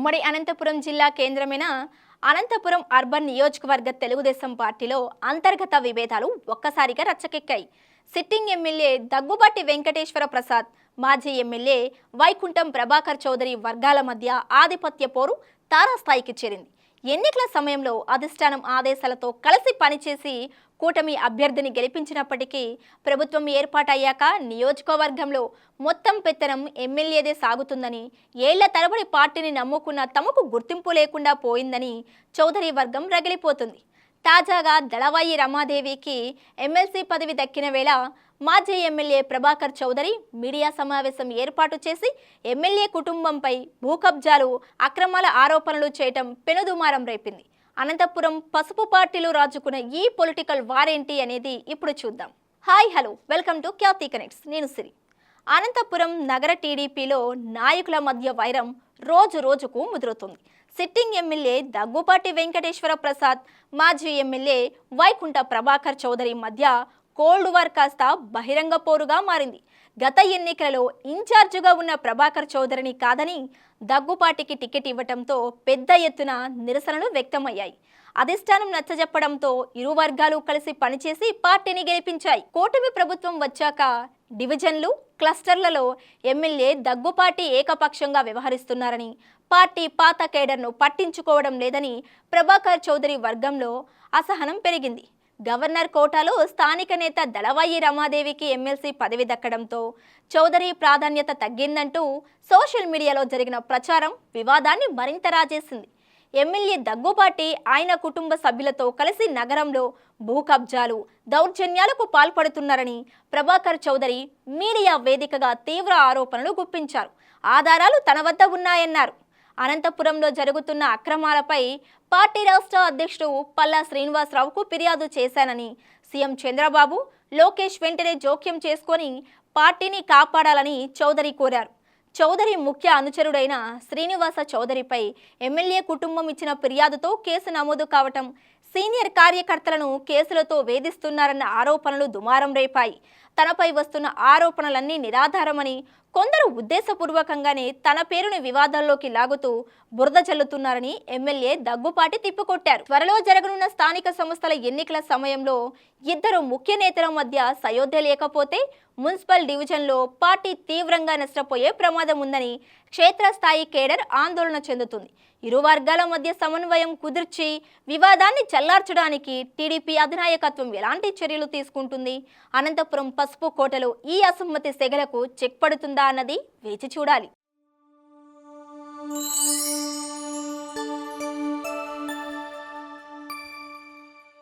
ఉమ్మడి అనంతపురం జిల్లా కేంద్రమైన అనంతపురం అర్బన్ నియోజకవర్గ తెలుగుదేశం పార్టీలో అంతర్గత విభేదాలు ఒక్కసారిగా రచ్చకెక్కాయి. సిట్టింగ్ ఎమ్మెల్యే దగ్గుబాటి వెంకటేశ్వర ప్రసాద్, మాజీ ఎమ్మెల్యే వైకుంఠం ప్రభాకర్ చౌదరి వర్గాల మధ్య ఆధిపత్య పోరు తారాస్థాయికి చేరింది. ఎన్నికల సమయంలో అధిష్టానం ఆదేశాలతో కలిసి పనిచేసి కూటమి అభ్యర్థిని గెలిపించినప్పటికీ ప్రభుత్వం ఏర్పాటయ్యాక నియోజకవర్గంలో మొత్తం పెత్తనం ఎమ్మెల్యేదే సాగుతుందని, ఏళ్ల తరబడి పార్టీని నమ్ముకున్న తమకు గుర్తింపు లేకుండా పోయిందని చౌదరి వర్గం రగిలిపోతుంది. తాజాగా దళవాయి రమాదేవికి ఎమ్మెల్సీ పదవి దక్కిన వేళ మాజీ ఎమ్మెల్యే ప్రభాకర్ చౌదరి మీడియా సమావేశం ఏర్పాటు చేసి ఎమ్మెల్యే కుటుంబంపై భూకబ్జాలు, అక్రమాల ఆరోపణలు చేయటం పెనుదుమారం రేపింది. అనంతపురం పసుపు పార్టీలో రాజుకున్న ఈ పొలిటికల్ వారేంటి అనేది ఇప్పుడు చూద్దాం. Hi hello, welcome to Khyati connects. నేను సిరి. అనంతపురం నగర టీడీపీలో నాయకుల మధ్య వైరం రోజు రోజుకు ముదురుతుంది. సిట్టింగ్ ఎమ్మెల్యే దగ్గుబాటి వెంకటేశ్వర ప్రసాద్, మాజీ ఎమ్మెల్యే వైకుంఠ ప్రభాకర్ చౌదరి మధ్య కోల్డ్ వార్ కాస్త బహిరంగ పోరుగా మారింది. గత ఎన్నికలలో ఇన్ఛార్జిగా ఉన్న ప్రభాకర్ చౌదరిని కాదని దగ్గుపాటికి టికెట్ ఇవ్వటంతో పెద్ద ఎత్తున నిరసనలు వ్యక్తమయ్యాయి. అధిష్టానం నచ్చజెప్పడంతో ఇరు వర్గాలు కలిసి పనిచేసి పార్టీని గెలిపించాయి. కూటమి ప్రభుత్వం వచ్చాక డివిజన్లు, క్లస్టర్లలో ఎమ్మెల్యే దగ్గుపాటి ఏకపక్షంగా వ్యవహరిస్తున్నారని, పార్టీ పాత కేడర్ను పట్టించుకోవడం లేదని ప్రభాకర్ చౌదరి వర్గంలో అసహనం పెరిగింది. గవర్నర్ కోటాలో స్థానిక నేత దళవాయి రమాదేవికి ఎమ్మెల్సీ పదవి దక్కడంతో చౌదరి ప్రాధాన్యత తగ్గిందంటూ సోషల్ మీడియాలో జరిగిన ప్రచారం వివాదాన్ని మరింత రాజేసింది. ఎమ్మెల్యే దగ్గుబాటి ఆయన కుటుంబ సభ్యులతో కలిసి నగరంలో భూ కబ్జాలు, దౌర్జన్యాలకు పాల్పడుతున్నారని ప్రభాకర్ చౌదరి మీడియా వేదికగా తీవ్ర ఆరోపణలు గుప్పించారు. ఆధారాలు తన వద్ద ఉన్నాయన్నారు. అనంతపురంలో జరుగుతున్న అక్రమాలపై పార్టీ రాష్ట్ర అధ్యక్షుడు పల్లా శ్రీనివాసరావుకు ఫిర్యాదు చేశానని, సీఎం చంద్రబాబు, లోకేష్ వెంటనే జోక్యం చేసుకొని పార్టీని కాపాడాలని చౌదరి కోరారు. చౌదరి ముఖ్య అనుచరుడైన శ్రీనివాస చౌదరిపై ఎమ్మెల్యే కుటుంబం ఇచ్చిన ఫిర్యాదుతో కేసు నమోదు కావటం, సీనియర్ కార్యకర్తలను కేసులతో వేధిస్తున్నారన్న ఆరోపణలు దుమారం రేపాయి. తనపై వస్తున్న ఆరోపణలన్నీ నిరాధారమని, కొందరు ఉద్దేశపూర్వకంగానే తన పేరుని వివాదాల్లోకి లాగుతూ బురద చల్లుతున్నారని ఎమ్మెల్యే దగ్గుపాటి తిప్పికొట్టారు. త్వరలో జరగనున్న స్థానిక సంస్థల ఎన్నికల సమయంలో ఇద్దరు ముఖ్య నేతల మధ్య సయోధ్య లేకపోతే మున్సిపల్ డివిజన్లో పార్టీ తీవ్రంగా నష్టపోయే ప్రమాదం ఉందని క్షేత్రస్థాయి కేడర్ ఆందోళన చెందుతుంది. ఇరు వర్గాల మధ్య సమన్వయం కుదిర్చి వివాదాన్ని చల్లార్చడానికి టీడీపీ అధినాయకత్వం ఎలాంటి చర్యలు తీసుకుంటుంది? అనంతపురం పసుపు కోటలో ఈ అసమ్మతి సెగలకు చెక్ పడుతుందా అన్నది వేచి చూడాలి.